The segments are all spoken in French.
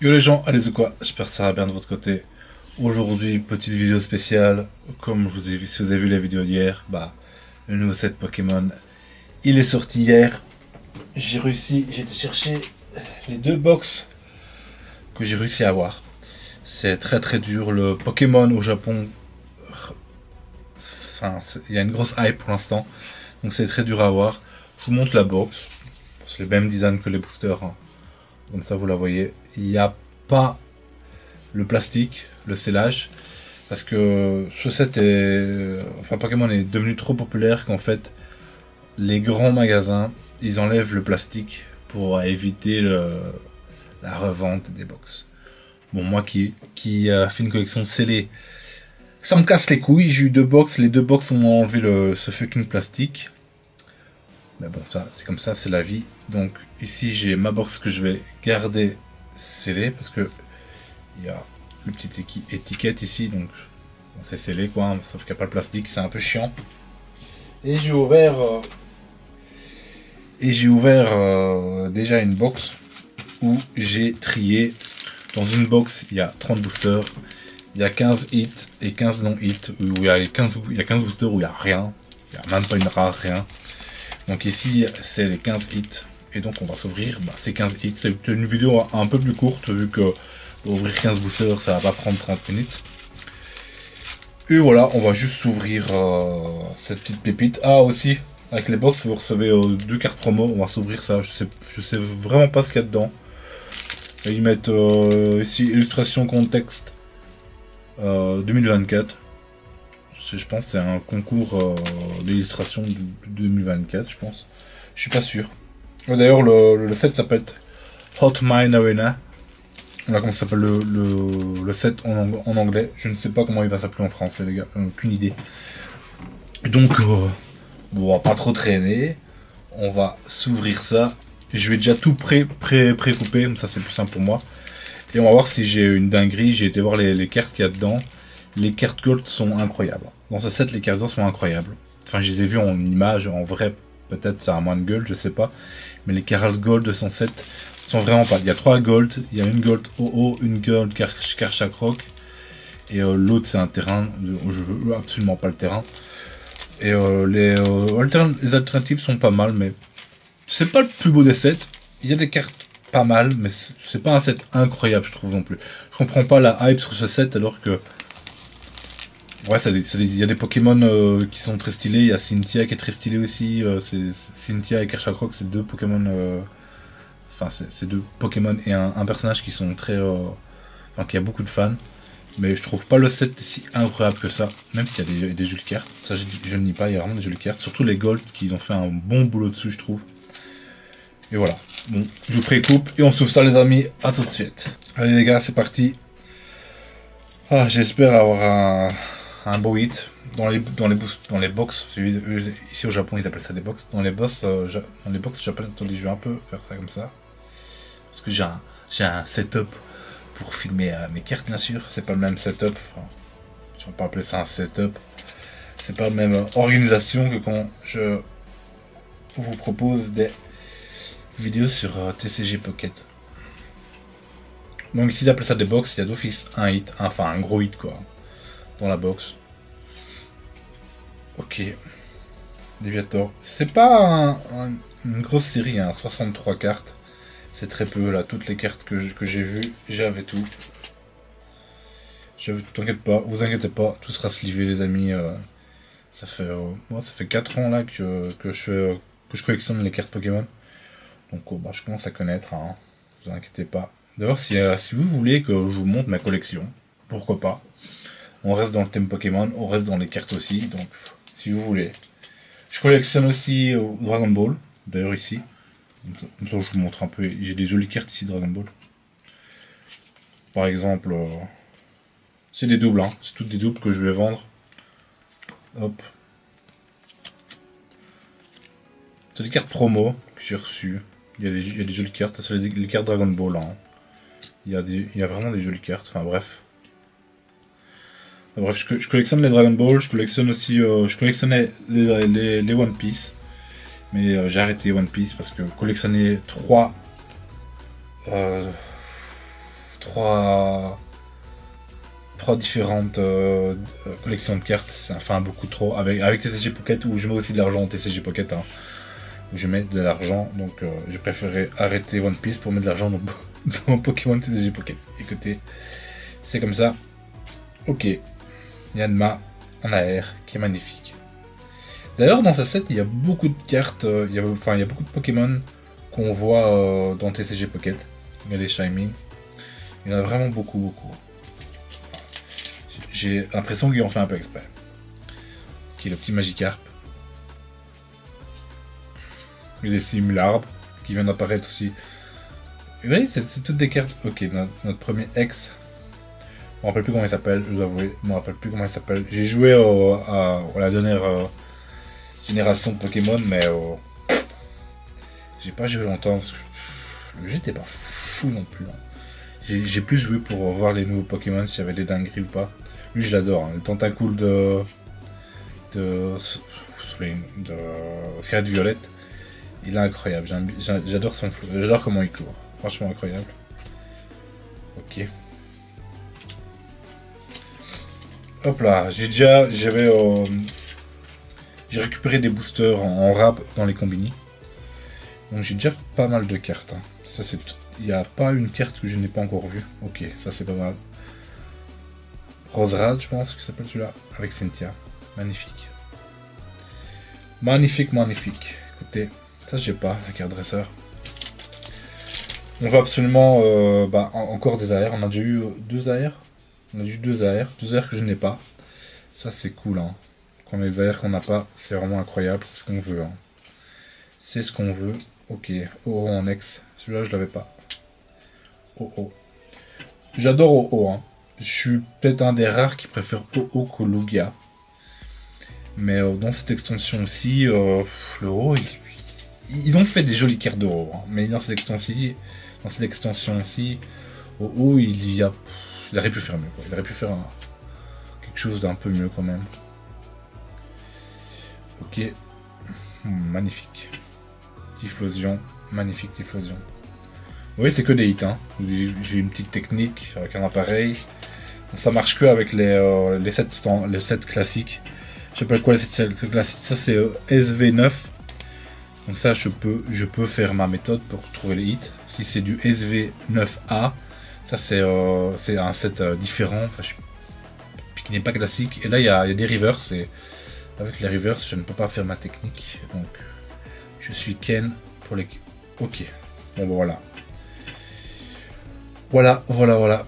Yo les gens, allez ou quoi? J'espère que ça va bien de votre côté. Aujourd'hui, petite vidéo spéciale. Comme je vous ai vu, si vous avez vu la vidéo d'hier, le nouveau set Pokémon, il est sorti hier. J'ai été chercher les deux box que j'ai réussi à avoir. C'est très dur. Le Pokémon au Japon, il y a une grosse hype pour l'instant. Donc c'est très dur à avoir. Je vous montre la box. C'est le même design que les boosters, hein. Comme ça vous la voyez, il n'y a pas le plastique, le scellage, parce que ce set Pokémon est devenu trop populaire qu'en fait les grands magasins ils enlèvent le plastique pour éviter la revente des box. Bon, moi qui fait une collection scellée, ça me casse les couilles. J'ai eu deux box, les deux box ont enlevé ce fucking plastique. Mais bon, ça, c'est comme ça, c'est la vie. Donc ici, j'ai ma box que je vais garder scellée parce que il y a une petite étiquette ici, donc c'est scellé quoi, sauf qu'il n'y a pas le plastique, c'est un peu chiant. Et j'ai ouvert, déjà une box où j'ai trié. Dans une box, il y a 30 boosters, il y a 15 hits et 15 non-hits, où il y a 15 boosters où il n'y a rien, il n'y a même pas une rare, rien. Donc ici, c'est les 15 hits. Et donc on va s'ouvrir ces 15 hits. C'est une vidéo un peu plus courte, vu que pour ouvrir 15 boosters, ça va pas prendre 30 minutes. Et voilà, on va juste s'ouvrir cette petite pépite. Ah aussi, avec les box, vous recevez deux cartes promo. On va s'ouvrir ça. Je sais vraiment pas ce qu'il y a dedans. Et ils mettent ici, illustration contexte 2024. Je pense que c'est un concours d'illustration de 2024, je pense. Je suis pas sûr. D'ailleurs, le set s'appelle Hot Mine Arena. Voilà comment s'appelle le set en anglais. Je ne sais pas comment il va s'appeler en français, les gars. Aucune idée. Donc, bon, on va pas trop traîner. On va s'ouvrir ça. Je vais déjà tout pré-couper. Comme ça, c'est plus simple pour moi. Et on va voir si j'ai une dinguerie. J'ai été voir les cartes qu'il y a dedans. Les cartes gold sont incroyables. Dans ce set, les cartes gold sont incroyables. Enfin, je les ai vues en image, en vrai, peut-être ça a moins de gold, je sais pas. Mais les cartes gold de son set sont vraiment pas. Il y a 3 gold, il y a une gold OO, une gold Karchakroc. Et l'autre, c'est un terrain. Je veux absolument pas le terrain. Et les alternatives sont pas mal, mais c'est pas le plus beau des sets. Il y a des cartes pas mal, mais c'est pas un set incroyable, je trouve non plus. Je comprends pas la hype sur ce set alors que. Ouais, il y a des Pokémon qui sont très stylés. Il y a Cynthia qui est très stylé aussi. Cynthia et Kershakroc, c'est deux Pokémon. C'est deux Pokémon et un personnage qui sont très. Qui a beaucoup de fans. Mais je trouve pas le set si incroyable que ça. Même s'il y a des jolies cartes. Ça, je ne nie pas, il y a vraiment des jolies cartes. Surtout les Gold qui ont fait un bon boulot dessus, je trouve. Et voilà. Bon, je vous précoupe et on s'ouvre ça, les amis. À tout de suite. Allez, les gars, c'est parti. Ah, j'espère avoir un beau hit dans les box. Ici au Japon ils appellent ça des box. Dans les box japonais, attendez, je vais un peu faire ça comme ça parce que j'ai un setup pour filmer mes cartes, bien sûr. C'est pas le même setup, enfin, je vais pas appeler ça un setup, c'est pas la même organisation que quand je vous propose des vidéos sur TCG Pocket. Donc ici ils appellent ça des box. Il y a d'office un hit, enfin un gros hit quoi dans la box. Ok. Deviator. C'est pas une grosse série, hein, 63 cartes. C'est très peu là. Toutes les cartes que j'ai vues, j'avais tout. Vous inquiétez pas, tout sera slivé les amis. Ça fait 4 ans là que je collectionne les cartes Pokémon. Donc je commence à connaître, hein. Vous inquiétez pas. D'ailleurs, si vous voulez que je vous montre ma collection, pourquoi pas. On reste dans le thème Pokémon, on reste dans les cartes aussi, donc si vous voulez. Je collectionne aussi Dragon Ball, d'ailleurs ici. Comme ça je vous montre un peu, j'ai des jolies cartes ici Dragon Ball. Par exemple, c'est des doubles, hein. C'est toutes des doubles que je vais vendre. Hop. C'est des cartes promo que j'ai reçues. Il y a des jolies cartes, c'est les cartes Dragon Ball, hein. Il y a vraiment des jolies cartes, enfin bref. Bref, je collectionne les Dragon Ball, je collectionne aussi, je collectionnais les One Piece, mais j'ai arrêté One Piece parce que collectionner 3 trois différentes collections de cartes, c'est enfin beaucoup trop. Avec TCG Pocket, où je mets aussi de l'argent en TCG Pocket, hein, où je mets de l'argent, donc j'ai préféré arrêter One Piece pour mettre de l'argent dans Pokémon TCG Pocket. Écoutez, c'est comme ça. Ok, Yanma en AR, qui est magnifique. D'ailleurs, dans ce set, il y a beaucoup de cartes, il y a beaucoup de Pokémon qu'on voit dans TCG Pocket. Il y a les Shining. Il y en a vraiment beaucoup. J'ai l'impression qu'ils ont fait un peu exprès. Qui est le petit Magikarp. Il y a des Simularb qui viennent d'apparaître aussi. Vous voyez, c'est toutes des cartes. Ok, notre premier ex. Je me rappelle plus comment il s'appelle, je dois avouer. Je me rappelle plus comment il s'appelle. J'ai joué à la dernière génération de Pokémon, mais j'ai pas joué longtemps parce que le jeu était pas fou non plus. Hein. J'ai plus joué pour voir les nouveaux Pokémon, s'il y avait des dingueries ou pas. Lui, je l'adore. Hein. Le tentacule de Scarlet Violet, il est incroyable. J'adore son flow. J'adore comment il court. Franchement incroyable. Ok. Hop là, j'ai récupéré des boosters en rap dans les combini. Donc j'ai déjà pas mal de cartes. Hein. Ça c'est tout. Il n'y a pas une carte que je n'ai pas encore vue. Ok, ça c'est pas mal. Roserad, je pense que s'appelle celui-là, avec Cynthia. Magnifique. Magnifique. Écoutez, ça j'ai pas, la carte dresseur. On va absolument encore des AR. On a déjà eu 2 AR. On a eu 2 AR que je n'ai pas. Ça c'est cool. Hein. Quand les AR qu'on n'a pas, c'est vraiment incroyable. C'est ce qu'on veut. Hein. C'est ce qu'on veut. Ok. Oh en ex. Celui-là je l'avais pas. Oh. J'adore Oh. Hein. Je suis peut-être un des rares qui préfère Oh qu'au Lugia. Mais dans cette extension aussi, le Oh, ils ont fait des jolies cartes de Oh. Hein. Mais dans cette extension aussi, Oh, il aurait pu faire mieux. Quoi. Il aurait pu faire quelque chose d'un peu mieux quand même. Ok. Magnifique. Typhlosion. Magnifique Typhlosion. Oui, c'est que des hits. Hein. J'ai une petite technique avec un appareil. Ça marche que avec les sets classiques. Je sais pas quoi les sets classiques. Ça c'est SV9. Donc ça je peux faire ma méthode pour trouver les hits. Si c'est du SV9A, ça c'est un set différent, qui n'est pas classique. Et là il y a des reverse et avec les reverse je ne peux pas faire ma technique. Donc je suis Ken pour les. Ok. Bon voilà. Voilà.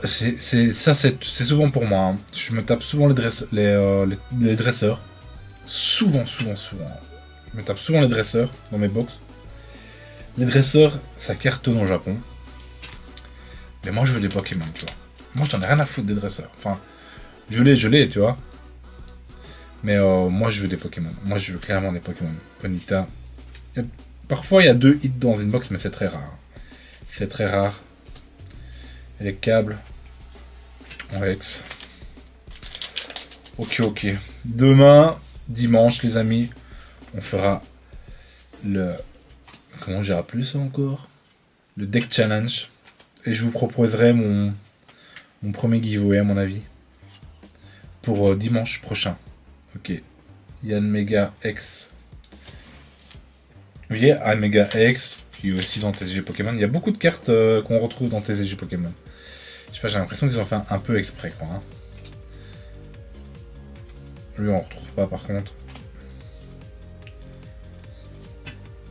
C'est souvent pour moi. Hein. Je me tape souvent les dresseurs. Souvent. Je me tape souvent les dresseurs dans mes box. Les dresseurs, ça cartonne au Japon. Mais moi, je veux des Pokémon, tu vois. Moi, j'en ai rien à foutre des dresseurs. Enfin, je l'ai, tu vois. Mais moi, je veux des Pokémon. Moi, je veux clairement des Pokémon. Ponyta. Parfois, il y a 2 hits dans une box, mais c'est très rare. C'est très rare. Et les câbles en X. Ok. Demain, dimanche, les amis, on fera le. Comment j'ai appelé ça encore? Le deck challenge. Et je vous proposerai mon premier giveaway, à mon avis. Pour dimanche prochain. Ok. Yann Mega X. Vous voyez, Yann Mega X, qui est aussi dans TCG Pokémon. Il y a beaucoup de cartes qu'on retrouve dans TCG Pokémon. Je sais pas, j'ai l'impression qu'ils ont fait un peu exprès, quoi. Hein. Lui, on retrouve pas, par contre.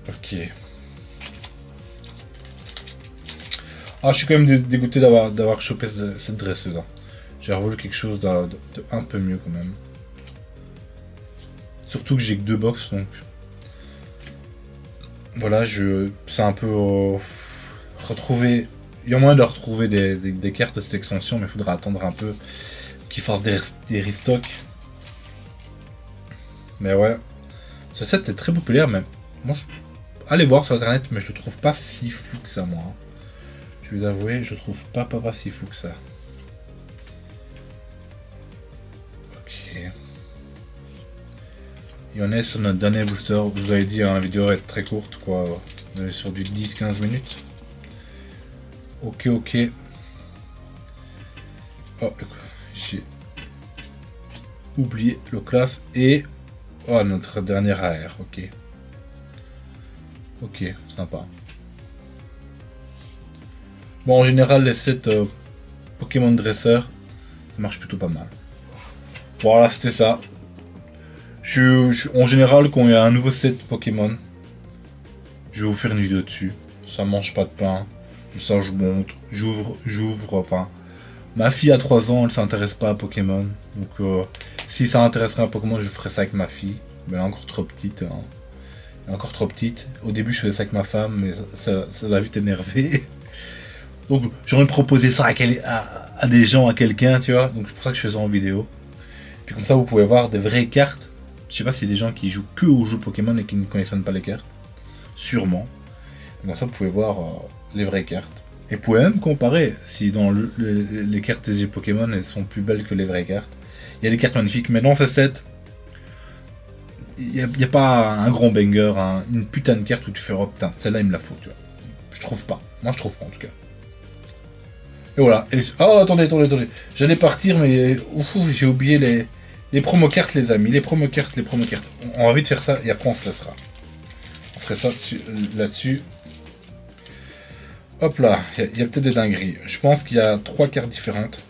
Ok. Ah, je suis quand même dégoûté d'avoir chopé cette dresseuse. Hein. J'ai voulu quelque chose de un peu mieux, quand même. Surtout que j'ai que 2 box, donc... Voilà, c'est un peu... retrouver... Il y a moyen de retrouver des cartes de cette extension, mais il faudra attendre un peu qu'ils fassent des restocks. Mais ouais, ce set est très populaire, mais moi, allez voir sur internet, mais je le trouve pas si fou que ça, moi. Je vais vous avouer, je trouve pas si fou que ça. Ok. Et on est sur notre dernier booster. Vous avez dit, hein, la vidéo va être très courte, quoi. On est sur du 10-15 minutes. Ok. Oh, j'ai oublié le classe et... Oh, notre dernier AR, ok. Ok, sympa. Bon, en général, les sets Pokémon dresseur, ça marche plutôt pas mal. Voilà, c'était ça. En général, quand il y a un nouveau set Pokémon, je vais vous faire une vidéo dessus. Ça mange pas de pain. Ça, je montre. J'ouvre, enfin... Ma fille a 3 ans, elle s'intéresse pas à Pokémon. Donc, si ça intéresserait à Pokémon, je ferais ça avec ma fille. Mais elle est encore trop petite. Hein. Elle est encore trop petite. Au début, je faisais ça avec ma femme, mais ça l'a vite énervé. Donc, j'aurais proposé ça à des gens, à quelqu'un, tu vois. Donc, c'est pour ça que je fais ça en vidéo. Puis comme ça, vous pouvez voir des vraies cartes. Je sais pas s'il y a des gens qui jouent que aux jeux Pokémon et qui ne connaissent pas les cartes. Sûrement. Comme ça, vous pouvez voir les vraies cartes. Et vous pouvez même comparer si dans les cartes TCG Pokémon elles sont plus belles que les vraies cartes. Il y a des cartes magnifiques, mais dans ce set, il n'y a pas un grand banger, une putain de carte où tu fais oh putain, celle-là il me la faut, tu vois. Je trouve pas. Moi je trouve pas en tout cas. Et voilà. Oh attendez. J'allais partir, mais j'ai oublié les promo cartes, les amis. Les promo cartes. On va vite faire ça et après on se laissera. On ferait ça là-dessus. Hop là, il y a peut-être des dingueries. Je pense qu'il y a 3 cartes différentes.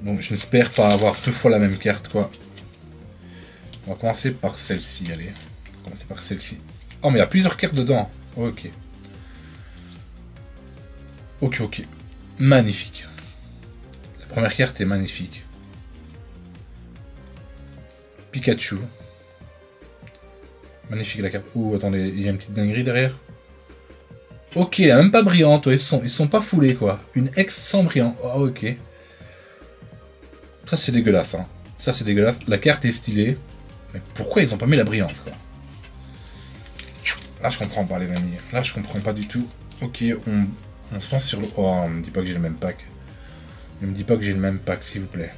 Donc j'espère pas avoir 2 fois la même carte, quoi. On va commencer par celle-ci, allez. On va commencer par celle-ci. Oh, mais il y a plusieurs cartes dedans. Ok. Ok. Magnifique. La première carte est magnifique. Pikachu. Magnifique la carte. Ouh, attendez, il y a une petite dinguerie derrière. Ok, elle est même pas brillante, ouais. Ils sont pas foulés, quoi. Une ex sans brillant. Oh, ok. Ça, c'est dégueulasse, hein. Ça, c'est dégueulasse. La carte est stylée. Mais pourquoi ils ont pas mis la brillante, quoi? Là, je comprends pas, les amis. Là, je comprends pas du tout. Ok, on se lance sur le... Oh, on me dit pas que j'ai le même pack. Ne me dit pas que j'ai le même pack, s'il vous plaît.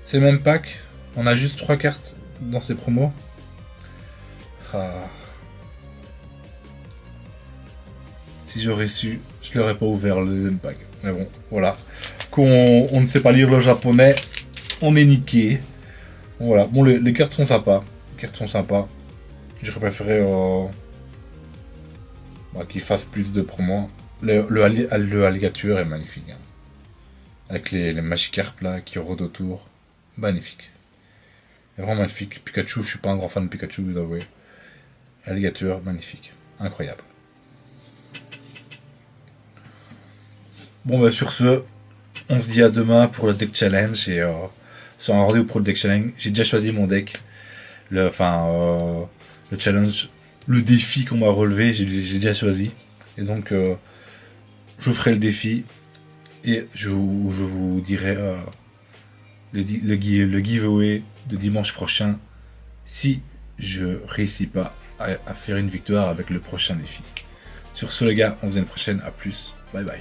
C'est le même pack. On a juste 3 cartes dans ces promos. Ah... Si j'aurais su, je l'aurais pas ouvert le deuxième pack. Mais bon, voilà. Quand on ne sait pas lire le japonais, on est niqué. Voilà. Bon, les cartes sont sympas. J'aurais préféré qu'ils fassent plus de promos. Le alligator est magnifique. Hein. Avec les Magikarp là qui rôdent autour. Magnifique. C'est vraiment magnifique. Pikachu, je suis pas un grand fan de Pikachu, vous avouez. Alligator, magnifique. Incroyable. Bon bah sur ce, on se dit à demain pour le deck challenge et sur un rendez-vous pour le deck challenge. J'ai déjà choisi mon deck, le challenge, le défi qu'on m'a relevé, j'ai déjà choisi. Et donc je ferai le défi et je vous dirai le giveaway de dimanche prochain si je réussis pas à faire une victoire avec le prochain défi. Sur ce les gars, on se dit à la prochaine, à plus, bye bye.